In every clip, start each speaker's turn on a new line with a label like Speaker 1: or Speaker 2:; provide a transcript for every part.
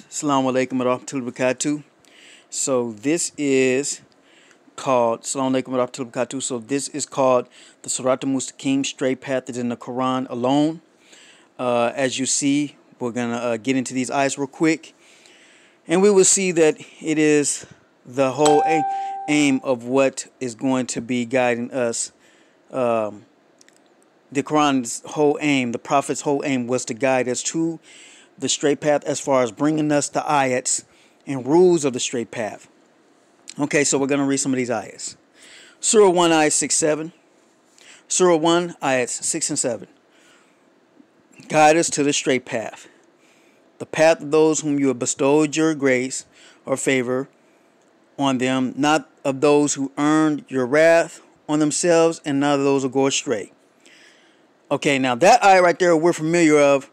Speaker 1: Assalamu alaikum wa rahmatullahi wa barakatuh. So this is called Assalamu alaikum wa rahmatullahi wa barakatuh. So this is called the Sirat al-Mustaqim, straight path that's in the Quran alone. As you see, we're gonna get into these ayahs real quick, and we will see that it is the whole aim of what is going to be guiding us. The Quran's whole aim, the Prophet's whole aim, was to guide us to the straight path as far as bringing us the ayats and rules of the straight path. Okay, so we're going to read some of these ayats. Surah 1, ayat 6, 7. Surah 1, ayats 6 and 7. Guide us to the straight path, the path of those whom you have bestowed your grace or favor on them, not of those who earned your wrath on themselves, and not of those who go astray. Okay, now that ayah right there we're familiar of.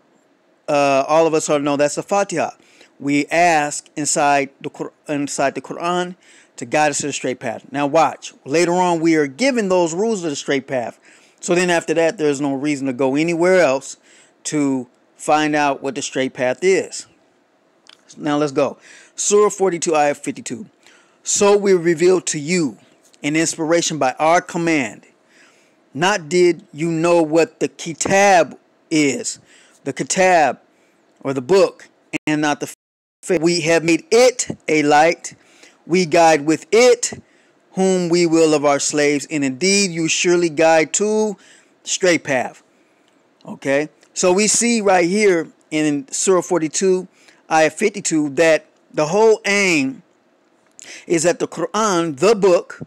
Speaker 1: All of us ought to know that's the Fatiha. We ask inside the Quran to guide us to the straight path. Now watch. Later on we are given those rules of the straight path. So then after that there's no reason to go anywhere else to find out what the straight path is. Now let's go. Surah 42, ayah 52. So we revealed to you an inspiration by our command. Not did you know what the kitab is. The kitab, or the book, and not the faith. We have made it a light. We guide with it whom we will of our slaves, and indeed you surely guide to the straight path. Okay, so we see right here in Surah 42, ayah 52, that the whole aim is that the Quran, the book,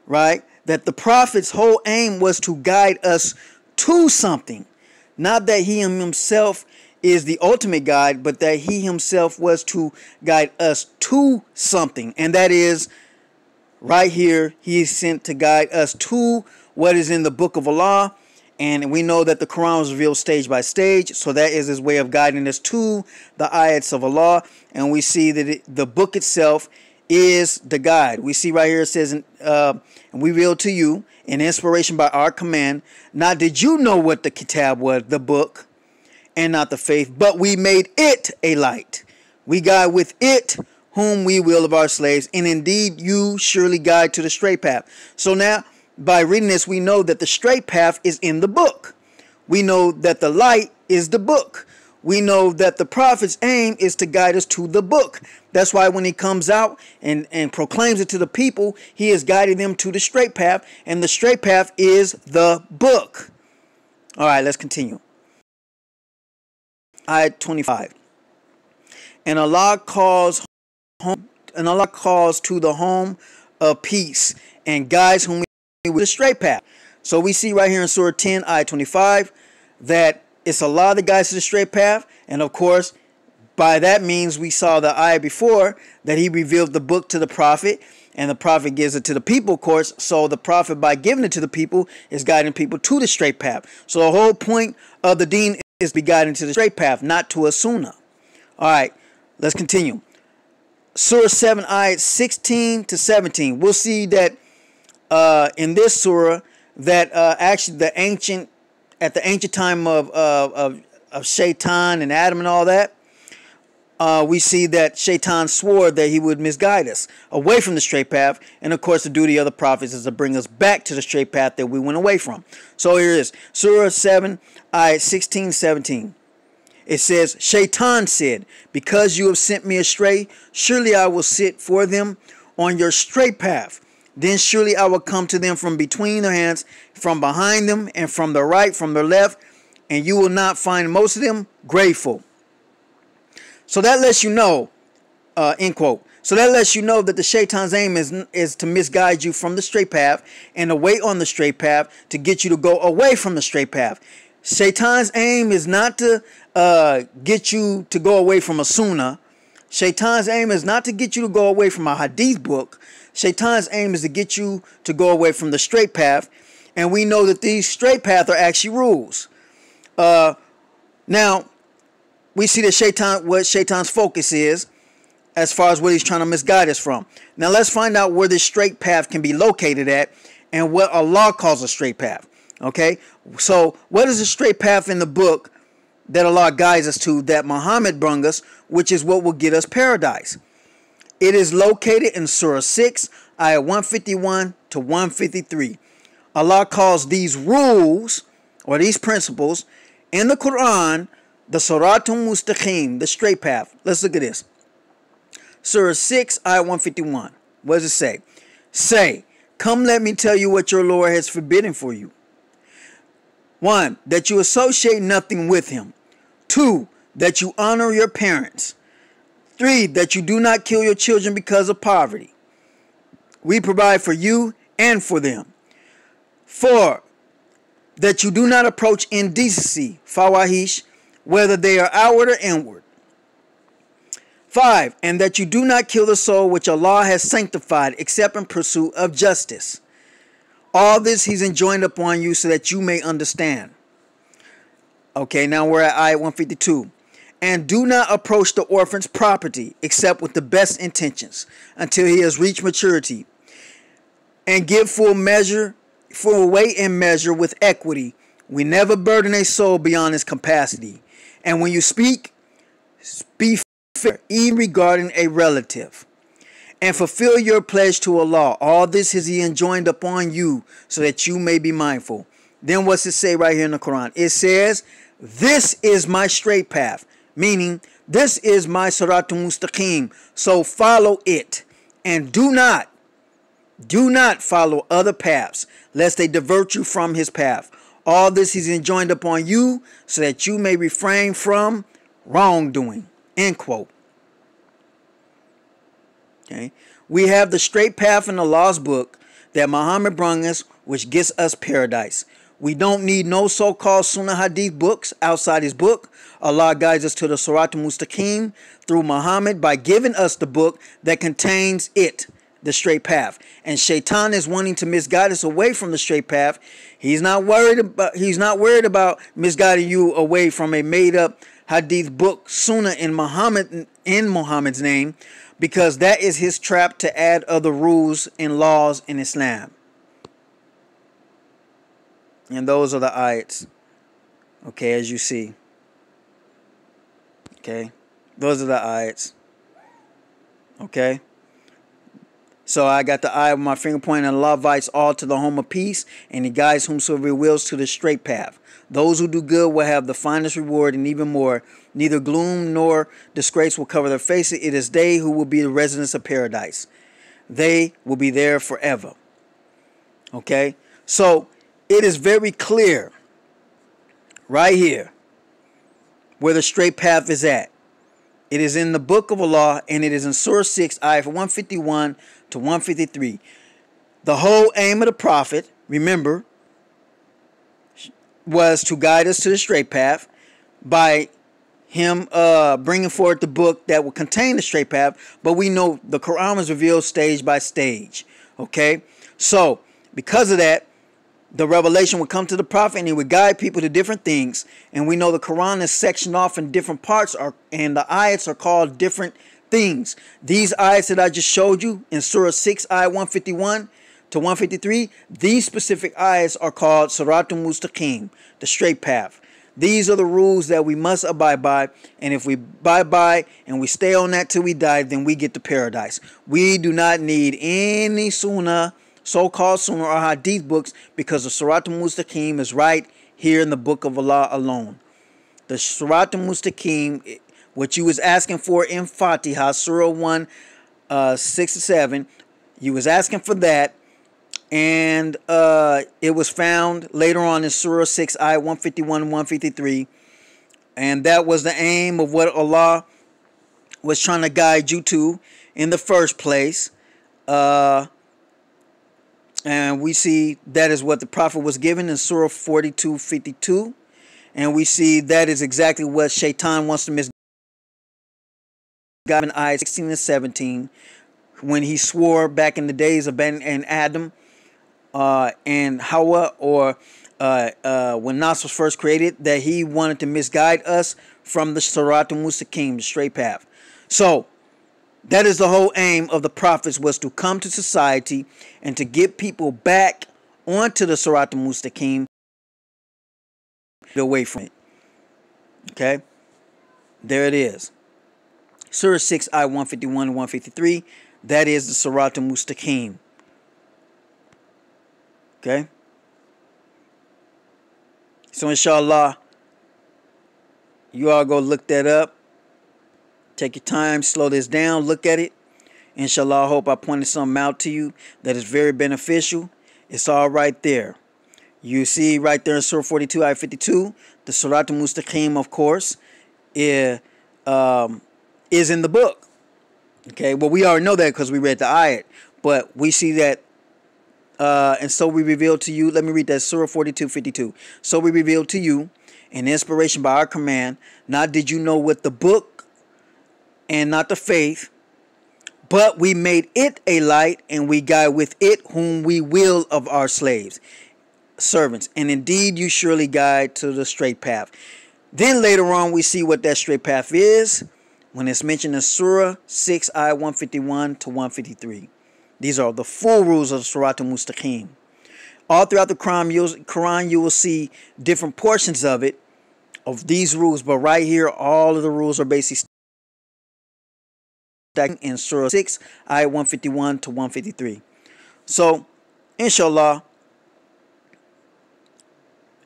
Speaker 1: right, that the Prophet's whole aim was to guide us to something. Not that he himself is the ultimate guide, but that he himself was to guide us to something. And that is, right here, he is sent to guide us to what is in the book of Allah. And we know that the Quran was revealed stage by stage. So that is his way of guiding us to the ayats of Allah. And we see that the book itself is the guide. We see right here it says, and we reveal to you an inspiration by our command. Not did you know what the kitab was, the book, and not the faith, but we made it a light. We guide with it whom we will of our slaves, and indeed you surely guide to the straight path. So now, by reading this, we know that the straight path is in the book. We know that the light is the book. We know that the Prophet's aim is to guide us to the book. That's why when he comes out and proclaims it to the people, he is guiding them to the straight path. And the straight path is the book. All right, let's continue. Ayat 25. And Allah calls to the home of peace and guides whom we with the straight path. So we see right here in Surah 10, ayat 25, that it's Allah that guides to the straight path. And of course, by that means we saw the ayah before that he revealed the book to the Prophet, and the Prophet gives it to the people, of course. So the Prophet, by giving it to the people, is guiding people to the straight path. So the whole point of the deen is to be guiding to the straight path, not to a sunnah. All right, let's continue. Surah 7, ayat 16 to 17. We'll see that in this surah that actually at the ancient time of Shaitan and Adam and all that, we see that Shaitan swore that he would misguide us away from the straight path. And of course, the duty of the prophets is to bring us back to the straight path that we went away from. So here it is. Surah 7, ayat 16, 17. It says, Shaitan said, because you have sent me astray, surely I will sit for them on your straight path. Then surely I will come to them from between their hands, from behind them, and from the right, from the left, and you will not find most of them grateful. So that lets you know, end quote. So that lets you know that the Shaitan's aim is to misguide you from the straight path and away on the straight path to get you to go away from the straight path. Shaitan's aim is not to get you to go away from a sunnah. Shaitan's aim is not to get you to go away from a hadith book. Shaitan's aim is to get you to go away from the straight path. And we know that these straight paths are actually rules. Now, we see that what Shaitan's focus is as far as what he's trying to misguide us from. Now, let's find out where this straight path can be located at and what Allah calls a straight path. Okay, so what is a straight path in the book that Allah guides us to, that Muhammad brung us, which is what will get us paradise. It is located in Surah 6, ayah 151 to 153. Allah calls these rules or these principles in the Quran the Siratul Mustaqim, the straight path. Let's look at this. Surah 6, ayah 151. What does it say? Say, come let me tell you what your Lord has forbidden for you. 1. That you associate nothing with him. 2. That you honor your parents. 3. That you do not kill your children because of poverty. We provide for you and for them. 4. That you do not approach indecency, fawahish, whether they are outward or inward. 5. And that you do not kill the soul which Allah has sanctified except in pursuit of justice. All this he's enjoined upon you so that you may understand. Okay, now we're at ayat 152. And do not approach the orphan's property except with the best intentions until he has reached maturity. And give full weight and measure with equity. We never burden a soul beyond his capacity. And when you speak, be fair, even regarding a relative. And fulfill your pledge to Allah. All this is he enjoined upon you so that you may be mindful. Then what's it say right here in the Quran? It says, this is my straight path. Meaning, this is my Siratul Mustaqim. So follow it. And do not follow other paths, lest they divert you from his path. All this he's enjoined upon you so that you may refrain from wrongdoing. End quote. Okay. We have the straight path in Allah's book that Muhammad brung us, which gets us paradise. We don't need no so-called Sunnah Hadith books outside his book. Allah guides us to the Siratul Mustaqim through Muhammad by giving us the book that contains it, the straight path. And Shaitan is wanting to misguide us away from the straight path. He's not worried about misguiding you away from a made-up Hadith book, Sunnah in Muhammad's name, because that is his trap to add other rules and laws in Islam. And those are the ayats. Okay, as you see. Okay. Those are the ayats. Okay. So I got the eye with my finger pointing, and Allah invites all to the home of peace, and he guides whomsoever he wills to the straight path. Those who do good will have the finest reward, and even more. Neither gloom nor disgrace will cover their faces. It is they who will be the residents of paradise. They will be there forever. Okay? So it is very clear right here where the straight path is at. It is in the book of Allah, and it is in Surah 6, ayah 151 to 153. The whole aim of the Prophet, remember, was to guide us to the straight path by him bringing forth the book that will contain the straight path. But we know the Quran was revealed stage by stage. Okay? So, because of that, the revelation would come to the Prophet and he would guide people to different things. And we know the Quran is sectioned off in different parts, and the ayats are called different things. These ayats that I just showed you in Surah 6, ayah 151 to 153, these specific ayats are called Siratul Mustaqim, the straight path. These are the rules that we must abide by. And if we abide by and we stay on that till we die, then we get to paradise. We do not need any sunnah, so-called sunnah or hadith books, because the Siratul Mustaqim is right here in the book of Allah alone. The Siratul Mustaqim, what you was asking for in Fatiha, Surah 1, 6 to 7, you was asking for that, and it was found later on in Surah 6, ayah 151 and 153, and that was the aim of what Allah was trying to guide you to in the first place. And we see that is what the Prophet was given in Surah 42:52. And we see that is exactly what Shaitan wants to misguide in ayah 16 and 17. When he swore back in the days of Ben and Adam and Hawa, or when Nas was first created, that he wanted to misguide us from the Siratul Mustaqim, the straight path. So, that is the whole aim of the prophets, was to come to society and to get people back onto the Siratul Mustaqim, away from it. Okay, there it is. Surah 6, ayah 151 and 153. That is the Sirat al-Mustaqim. Okay. So inshallah, you all go look that up. Take your time, slow this down, look at it. Inshallah, I hope I pointed something out to you that is very beneficial. It's all right there. You see right there in Surah 42, ayah 52, the Sirat al-Mustaqim, of course, is in the book. Okay, well, we already know that because we read the ayat. But we see that, and so we revealed to you, let me read that, Surah 42, 52. So we revealed to you, an inspiration by our command, not did you know with the book and not the faith, but we made it a light, and we guide with it whom we will of our slaves, servants. And indeed, you surely guide to the straight path. Then later on, we see what that straight path is when it's mentioned in Surah 6, ayah 151 to 153. These are the full rules of the Sirat al-Mustaqim. All throughout the Quran, you will see different portions of it, of these rules. But right here, all of the rules are basically in Surah 6, ayah 151 to 153. So, inshallah,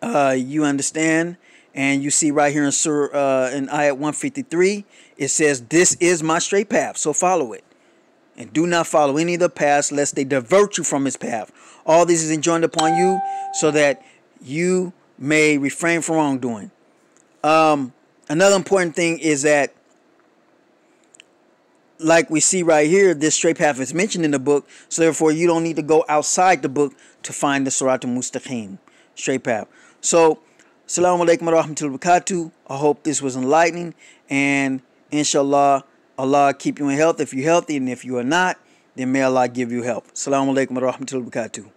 Speaker 1: you understand, and you see right here in Surah, in ayah 153, it says, "This is my straight path, so follow it. And do not follow any of the paths, lest they divert you from his path. All this is enjoined upon you, so that you may refrain from wrongdoing." Another important thing is that, like we see right here, this straight path is mentioned in the book, so therefore you don't need to go outside the book to find the Sirat al-Mustaqim, straight path. So, assalamu alaikum wa rahmatullahi wa barakatuh. I hope this was enlightening, and inshallah, Allah keep you in health if you're healthy, and if you are not, then may Allah give you help. Assalamu alaikum wa rahmatullahi wa barakatuh.